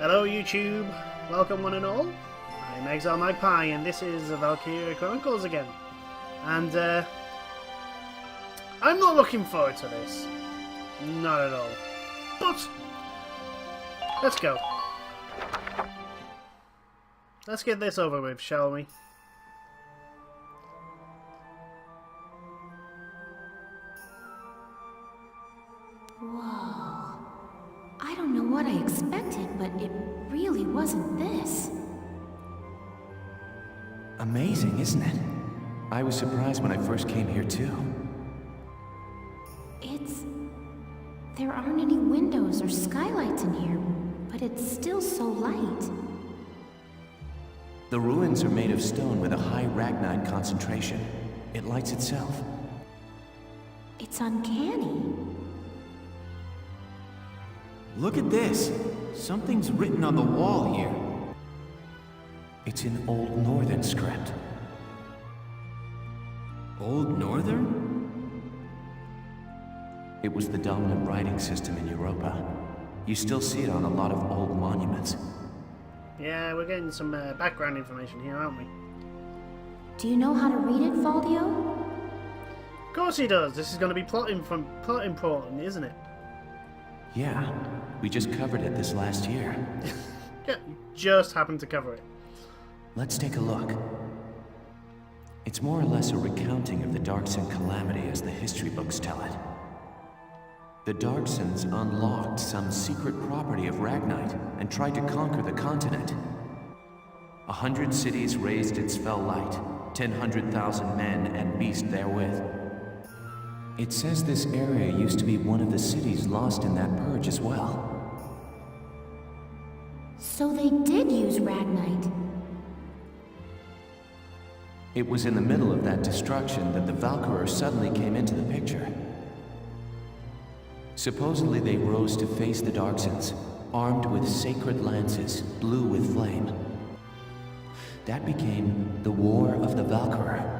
Hello YouTube, welcome one and all. I'm Exile Magpie and this is Valkyria Chronicles again. And I'm not looking forward to this. Not at all. But let's go. Let's get this over with, shall we? Whoa. I don't know what I expected, but it really wasn't this. Amazing, isn't it? I was surprised when I first came here too. There aren't any windows or skylights in here, but it's still so light. The ruins are made of stone with a high ragnite concentration. It lights itself. It's uncanny. Look at this. Something's written on the wall here. It's in Old Northern script. Old Northern? It was the dominant writing system in Europa. You still see it on a lot of old monuments. Yeah, we're getting some background information here, aren't we? Do you know how to read it, Faldio? Of course he does. This is going to be plot important, isn't it? Yeah, we just covered it this last year. Yeah, just happened to cover it. Let's take a look. It's more or less a recounting of the Darkson calamity as the history books tell it. The Darksons unlocked some secret property of Ragnite and tried to conquer the continent. 100 cities raised its fell light, 100,000 men and beasts therewith. It says this area used to be one of the cities lost in that purge as well. So they did use Ragnite. It was in the middle of that destruction that the Valkyria suddenly came into the picture. Supposedly they rose to face the Darksons, armed with sacred lances, blue with flame. That became the War of the Valkyria.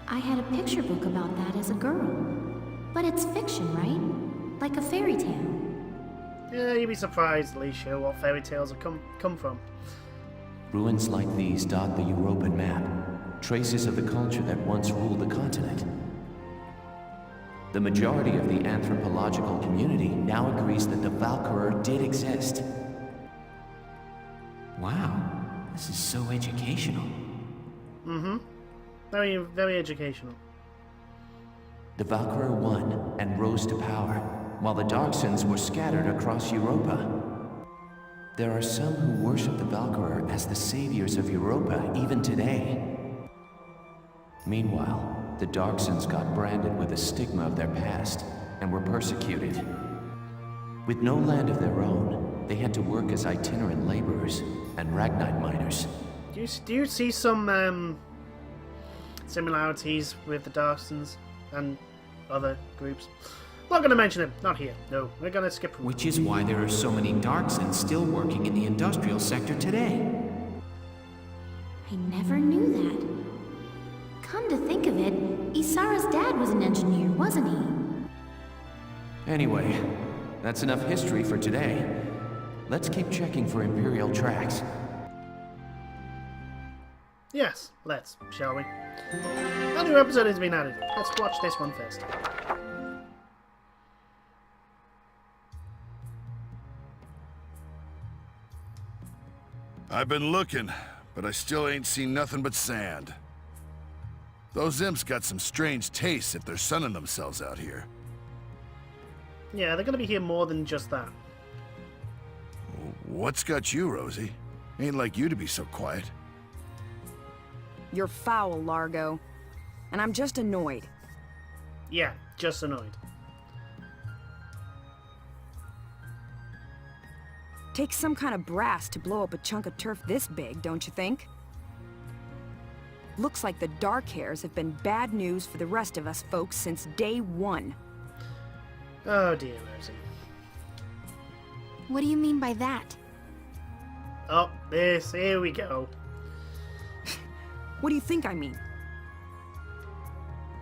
I had a picture book about that as a girl. But it's fiction, right? Like a fairy tale. Yeah, you'd be surprised, Alicia, what fairy tales have come from. Ruins like these dot the European map, traces of the culture that once ruled the continent. The majority of the anthropological community now agrees that the Valkyria did exist. Wow, this is so educational. Mm-hmm. Very, very educational. The Valkyria won and rose to power, while the Darksons were scattered across Europa. There are some who worship the Valkyria as the saviors of Europa even today. Meanwhile, the Darksons got branded with the stigma of their past and were persecuted. With no land of their own, they had to work as itinerant laborers and Ragnite miners. Do you see some similarities with the Darksons and other groups? Not going to mention them. Not here. No, we're going to skip. Which is why there are so many Darksons still working in the industrial sector today. I never knew that. Come to think of it, Isara's dad was an engineer, wasn't he? Anyway, that's enough history for today. Let's keep checking for Imperial tracks. Yes, let's, shall we? A new episode has been added. Let's watch this one first. I've been looking, but I still ain't seen nothing but sand. Those imps got some strange tastes if they're sunning themselves out here. Yeah, they're going to be here more than just that. What's got you, Rosie? Ain't like you to be so quiet. You're foul, Largo. And I'm just annoyed. Yeah, just annoyed. Takes some kind of brass to blow up a chunk of turf this big, don't you think? Looks like the dark hairs have been bad news for the rest of us folks since day one. Oh dear, Rosie. What do you mean by that? Oh, here we go. What do you think I mean?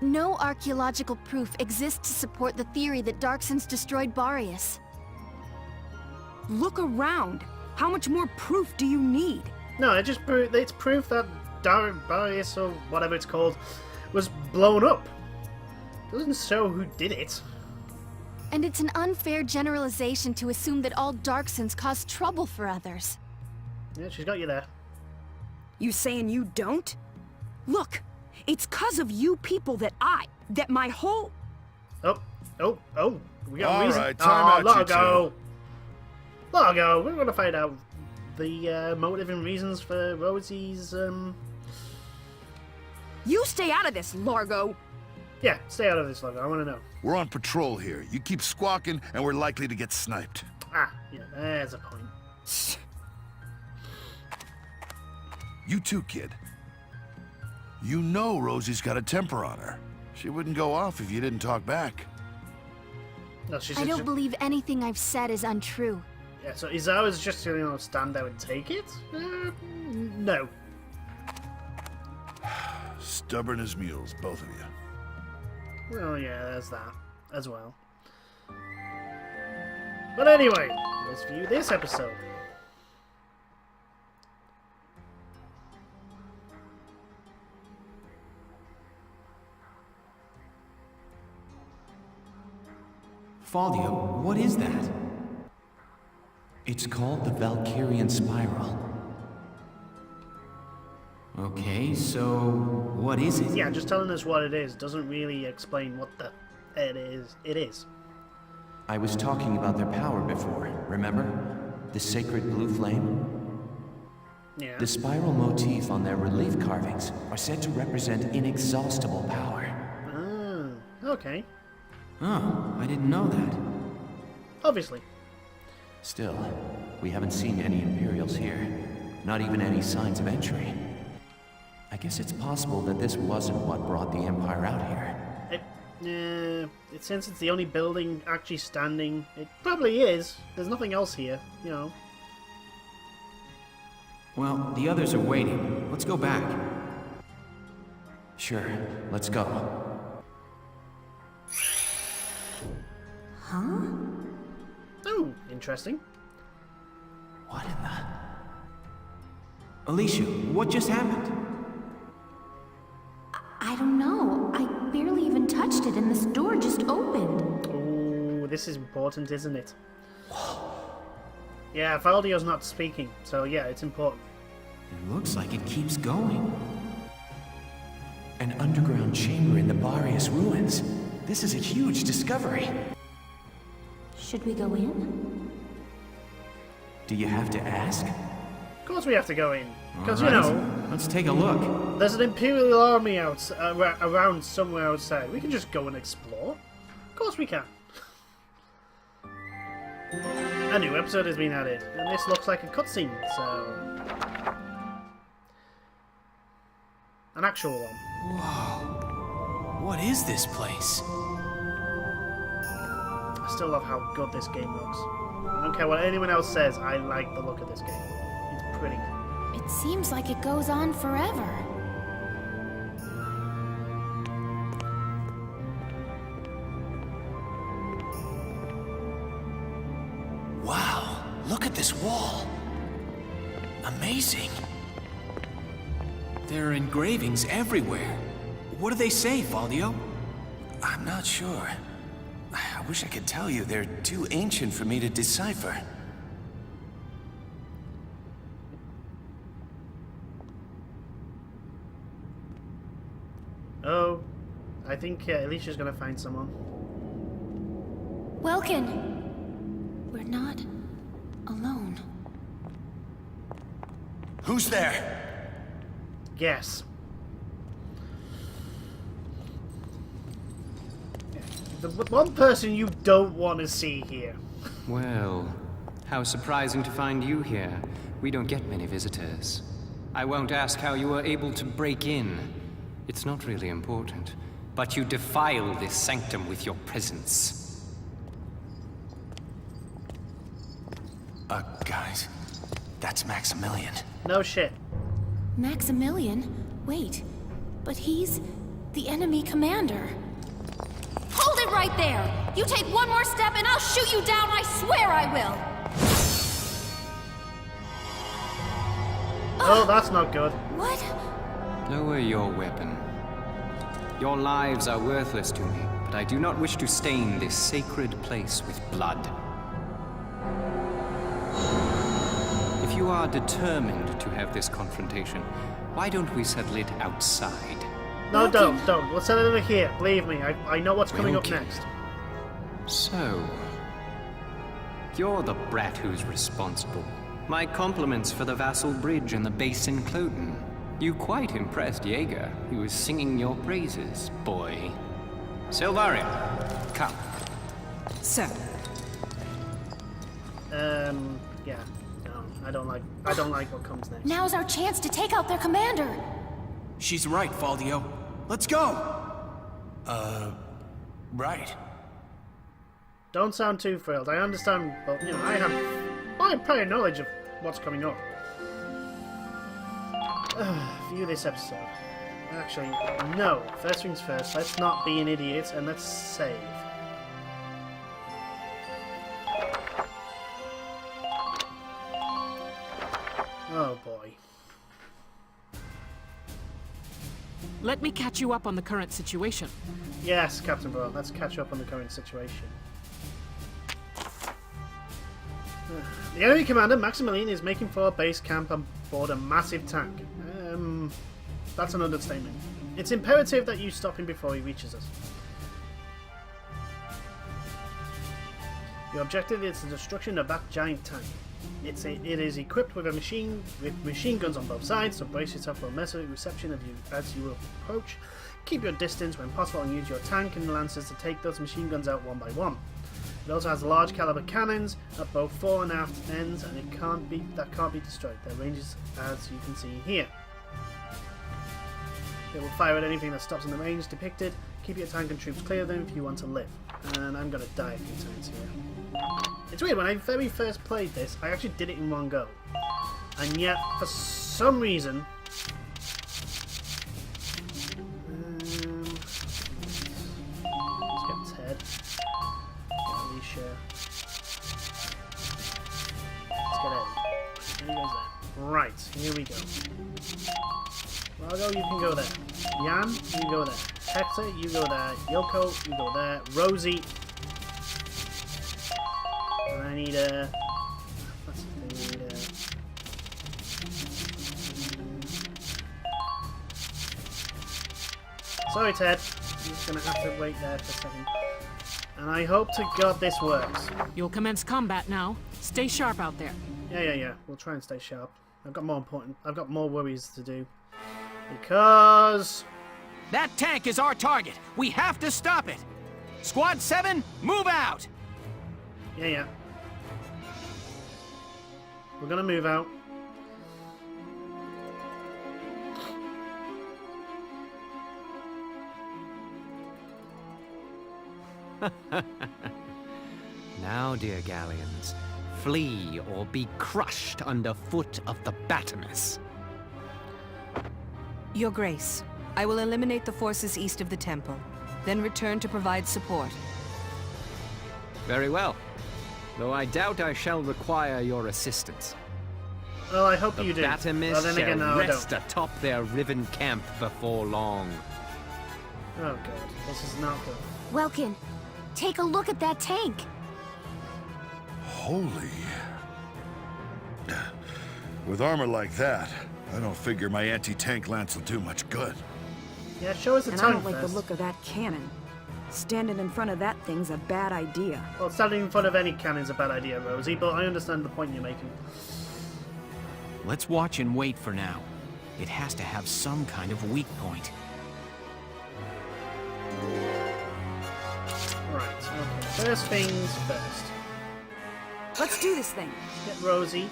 No archaeological proof exists to support the theory that Darksons destroyed Boreas. Look around. How much more proof do you need? No, it's proof that Darius, or whatever it's called, was blown up. Doesn't show who did it. And it's an unfair generalization to assume that all Darksons cause trouble for others. Yeah, she's got you there. You saying you don't? Look, it's 'cause of you people that my whole... Oh, we got a All reason. right, time out, you Largo. Largo, we're gonna find out the motive and reasons for Rosie's, You stay out of this, Largo! Yeah, stay out of this, Largo. I want to know. We're on patrol here. You keep squawking, and we're likely to get sniped. Ah, yeah, there's a point. You too, kid. You know Rosie's got a temper on her. She wouldn't go off if you didn't talk back. No, she's I don't believe anything I've said is untrue. Yeah, so Izara's just gonna stand there and take it? No. Stubborn as mules, both of you. Well, yeah, there's that as well. But anyway, let's view this episode. Faldio, what is that? It's called the Valkyrian Spiral. Okay, so what is it? Yeah, just telling us what it is doesn't really explain what the it is. I was talking about their power before, remember? The sacred blue flame? Yeah. The spiral motif on their relief carvings are said to represent inexhaustible power. Ah, okay. Oh, I didn't know that. Obviously. Still, we haven't seen any Imperials here. Not even any signs of entry. I guess it's possible that this wasn't what brought the Empire out here. Since it's the only building actually standing, it probably is. There's nothing else here, you know. Well, the others are waiting. Let's go back. Sure, let's go. Huh? Oh, interesting. What in the... Alicia, what just happened? I don't know. I barely even touched it and this door just opened. Oh, this is important, isn't it? Yeah, Valdio's not speaking, so yeah, it's important. It looks like it keeps going. An underground chamber in the Barrius ruins. This is a huge discovery. Should we go in? Do you have to ask? Of course we have to go in. Because, All right, you know, let's take a look. there's an Imperial army around somewhere outside. We can just go and explore. Of course we can. A new episode has been added, and this looks like a cutscene, so... An actual one. Whoa. What is this place? I still love how good this game looks. I don't care what anyone else says, I like the look of this game. It's pretty. It seems like it goes on forever. Wow, look at this wall. Amazing. There are engravings everywhere. What do they say, Faldio? I'm not sure. I wish I could tell you. They're too ancient for me to decipher. Oh, I think Alicia's gonna find someone. Welkin! We're not alone. Who's there? Guess. The one person you don't want to see here. Well, how surprising to find you here. We don't get many visitors. I won't ask how you were able to break in. It's not really important. But you defile this sanctum with your presence. Guys, that's Maximilian. No shit. Maximilian? Wait, but he's the enemy commander. Hold it right there! You take one more step and I'll shoot you down, I swear I will! Oh, that's not good. What? Lower your weapon. Your lives are worthless to me, but I do not wish to stain this sacred place with blood. If you are determined to have this confrontation, why don't we settle it outside? No, don't. Let's settle it over here. Believe me, I know what's coming up Okay. next. So, you're the brat who's responsible. My compliments for the Vassal Bridge and the base in Cloten. You quite impressed Jaeger. He was singing your praises, boy. Silvaria, come. Sir, Yeah. No, I don't like what comes next. Now's our chance to take out their commander. She's right, Faldio. Let's go! Right. Don't sound too thrilled. I understand, but, you know, I have prior knowledge of what's coming up. View this episode. Actually, no. First things first, let's not be an idiot and let's save. Oh boy. Let me catch you up on the current situation. Yes, Captain Bro, let's catch up on the current situation. The enemy commander, Maximilian, is making for a base camp on board a massive tank. That's an understatement. It's imperative that you stop him before he reaches us. Your objective is the destruction of that giant tank. It is equipped with machine guns on both sides, so brace yourself for a merciless reception of you as you approach. Keep your distance when possible and use your tank and lancers to take those machine guns out one by one. It also has large caliber cannons at both fore and aft ends, and that can't be destroyed. Their ranges, as you can see here. It will fire at anything that stops in the range depicted. Keep your tank and troops clear of them if you want to live. And I'm gonna die a few times here. It's weird, when I very first played this, I actually did it in one go. And yet, for some reason... let's get Ted. Get Alicia. Let's get Eddie. There he goes there. Right, here we go. Margo, you can go there. Jan, you go there. Hector, you go there. Yoko, you go there. Rosie. And I need a... What's the thing? I need a... Sorry, Ted. I'm just going to have to wait there for a second. And I hope to God this works. You'll commence combat now. Stay sharp out there. Yeah. We'll try and stay sharp. I've got more worries to do. Because... That tank is our target. We have to stop it. Squad 7, move out! Yeah. We're gonna move out. Now, dear galleons, flee or be crushed underfoot of the Batimus. Your Grace, I will eliminate the forces east of the temple, then return to provide support. Very well. Though I doubt I shall require your assistance. Well, I hope The you do. Batimus Well, then shall again, no, I rest don't. atop their riven camp before long. Oh god, this is not good. Welkin, take a look at that tank. Holy... With armor like that, I don't figure my anti-tank lance will do much good. Yeah, show us the And I tank don't like first. the look of that cannon. Standing in front of that thing's a bad idea. Well, standing in front of any cannon's a bad idea, Rosie, but I understand the point you're making. Let's watch and wait for now. It has to have some kind of weak point. Right, okay. First things first. Let's do this thing. Get Rosie.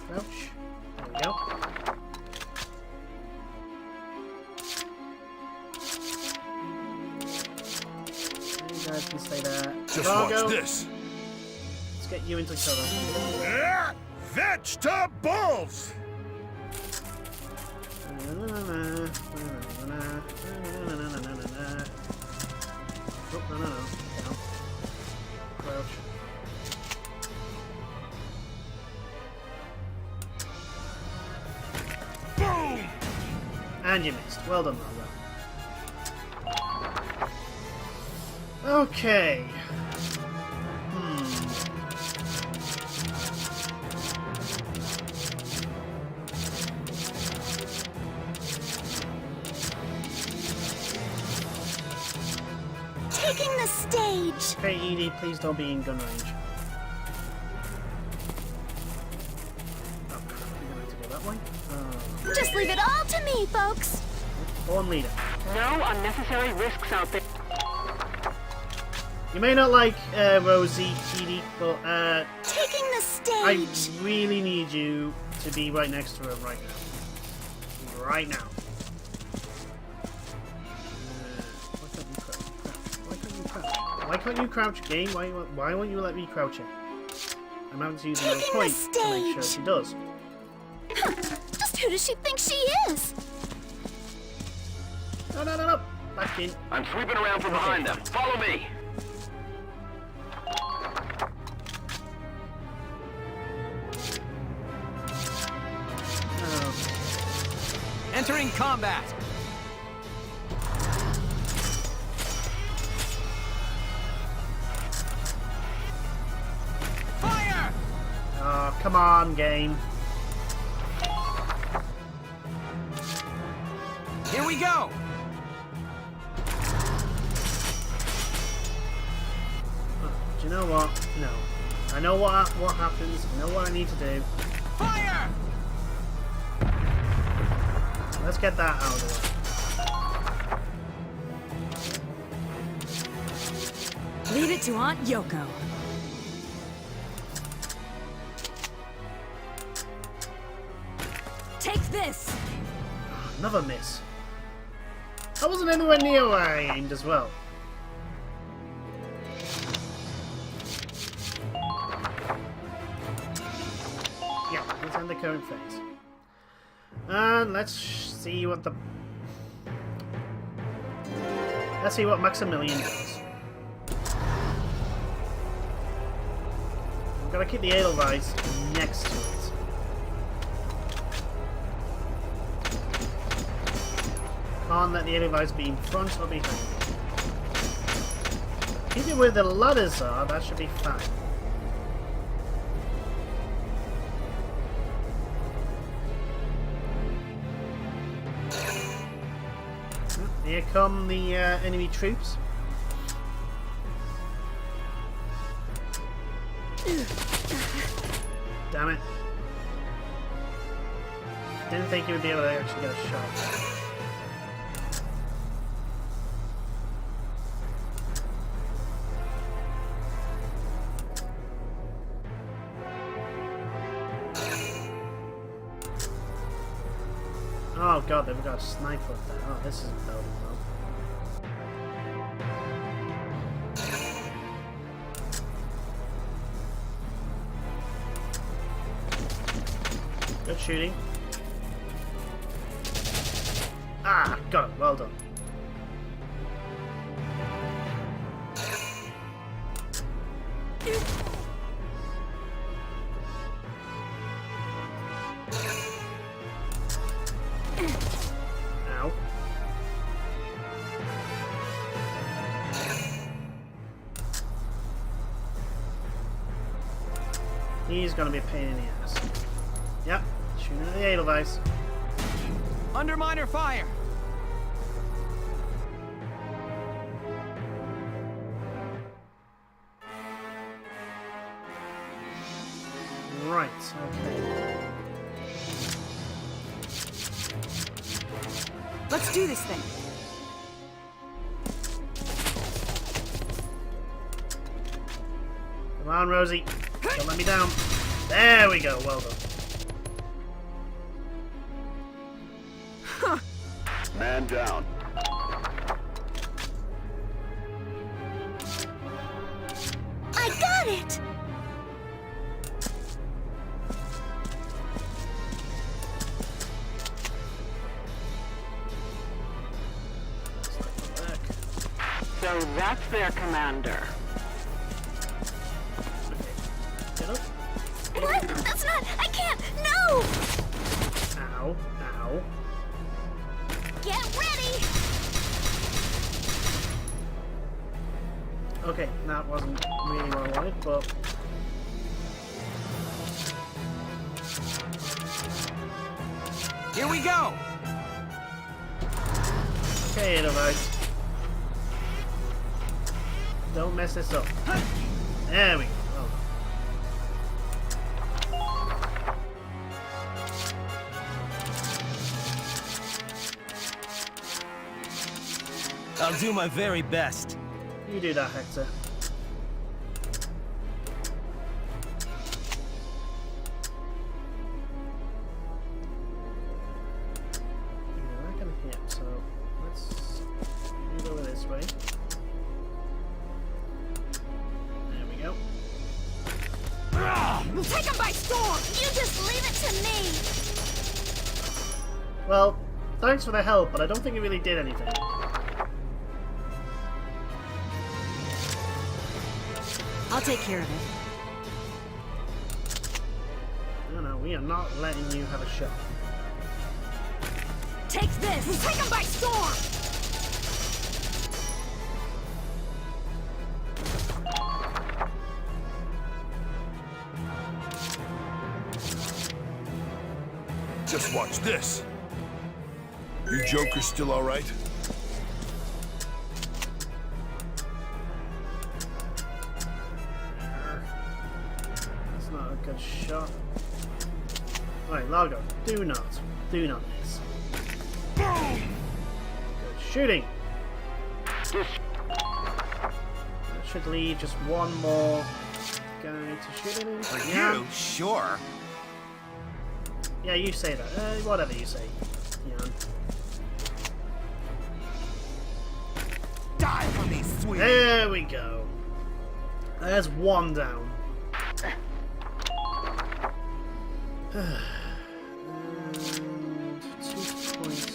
Crouch. There we go. You guys can stay there. Just Margo, watch this. let's get you into cover. Vegetables! Oh, no. And you missed. Well done, Margo. Okay. Taking the stage. Okay, Edie, please don't be in gun range. Oh, we're going to go that way. Just leave it all to me, folks. Born leader. No unnecessary risks out there. You may not like Rosie, Edie, but Taking the I stage. really need you to be right next to her right now. Right now. Why can't you crouch, game? Why won't you let me crouch it? I'm having to use another Taking point the to make sure stage. she does. Just who does she think she is? No. Back in. I'm sweeping around from behind them. Follow me. Oh. Entering combat. Fire! Oh, come on, game. Here we go. Do you know what? No. I know what happens. I know what I need to do. Fire! Let's get that out of the way. Leave it to Aunt Yoko. Take this! Another miss. I wasn't anywhere near where I aimed as well. Yeah, let's end the current phase. And let's see what the... Let's see what Maximilian does. I've got to keep the Edelweiss next to it. Can't let the Edelweiss be in front or behind. Keep it where the ladders are, that should be fine. Here come the enemy troops. Damn it. Didn't think you would be able to actually get a shot. Oh god, they've got a sniper up there. Oh, this isn't building well. Good shooting. Ah, got it. Well done. Ow. He's gonna be a pain in the ass. Yep, shooting at the Edelweiss. Underminer fire. Right, okay. Let's do this thing. Come on, Rosie. Don't let me down. There we go. Well done. Man down. I got it! So that's their commander. Get up. What? That's not... I can't... No! Ow. Ow. Get ready! Okay, that wasn't really what I wanted, but... Here we go! Okay, Edelweiss. Don't mess this up. There we go. I'll do my very best. You do that, Hector. You're not gonna hit, so let's move over this way. There we go. We'll take him by storm! You just leave it to me! Well, thanks for the help, but I don't think it really did anything. I'll take care of it. No, we are not letting you have a shot. Take this! We'll take him by storm! Just watch this. You Joker still all right? That's not a good shot. Right, Largo, do not miss. Good shooting. That should leave just one more guy to shoot at him. For Yeah. you, sure. Yeah, you say that. Whatever you say. Yeah. Die for me, sweetie. There we go. There's one down. And 2 points.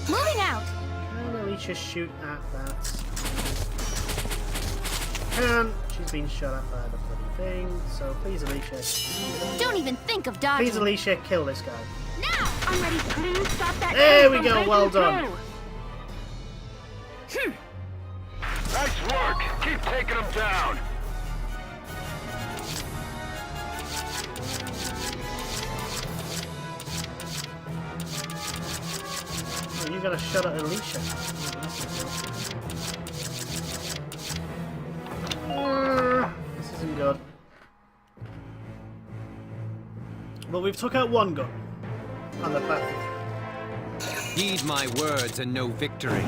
Moving out! Can Alicia shoot at that? Can. She's been shot at by the bloody thing. So please, Alicia. Don't even think of dodging. Please, Alicia, kill this guy. Now! I'm ready. Please stop that. There we go. Well done. Nice work. Keep taking them down. Oh, you got a shot at Alicia. This isn't good. Well, we've took out one gun on the battlefield. Heed my words and no victory.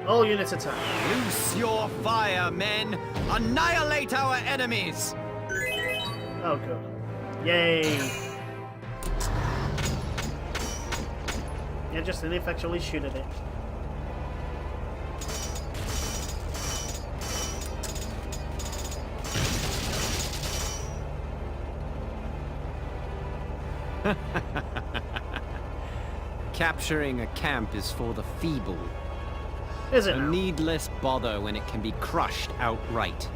All units attack. Loose your fire, men! Annihilate our enemies! Oh, good. Yay! Yeah, just ineffectually shoot at it. Capturing a camp is for the feeble. Is it A now? needless bother when it can be crushed outright.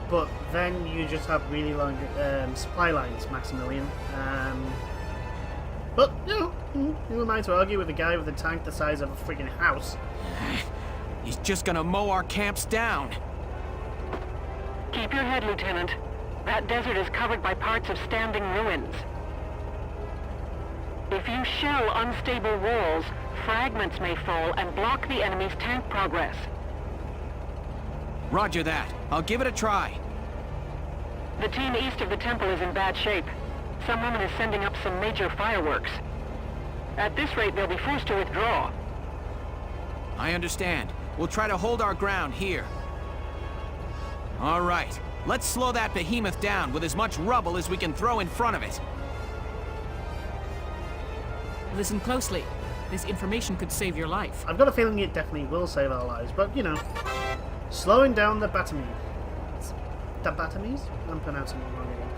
But then you just have really long supply lines, Maximilian. But, you know, who am I to argue with a guy with a tank the size of a freaking house? He's just gonna mow our camps down. Keep your head, Lieutenant. That desert is covered by parts of standing ruins. If you shell unstable walls, fragments may fall and block the enemy's tank progress. Roger that. I'll give it a try. The team east of the temple is in bad shape. Some woman is sending up some major fireworks. At this rate, they'll be forced to withdraw. I understand. We'll try to hold our ground here. All right. Let's slow that behemoth down with as much rubble as we can throw in front of it. Listen closely. This information could save your life. I've got a feeling it definitely will save our lives, but, you know, slowing down the Batamies. The Batamies? I'm pronouncing it wrong again.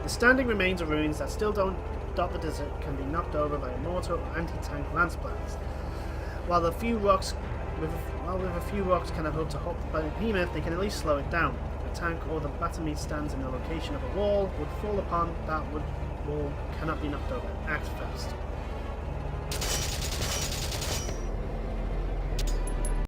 The standing remains of ruins that still don't dot the desert can be knocked over by a mortar or anti-tank lance blast. While with a few rocks can have hoped to halt the behemoth, they can at least slow it down. If a tank or the Batamese stands in the location of a wall would fall upon, that wall cannot be knocked over. Act fast.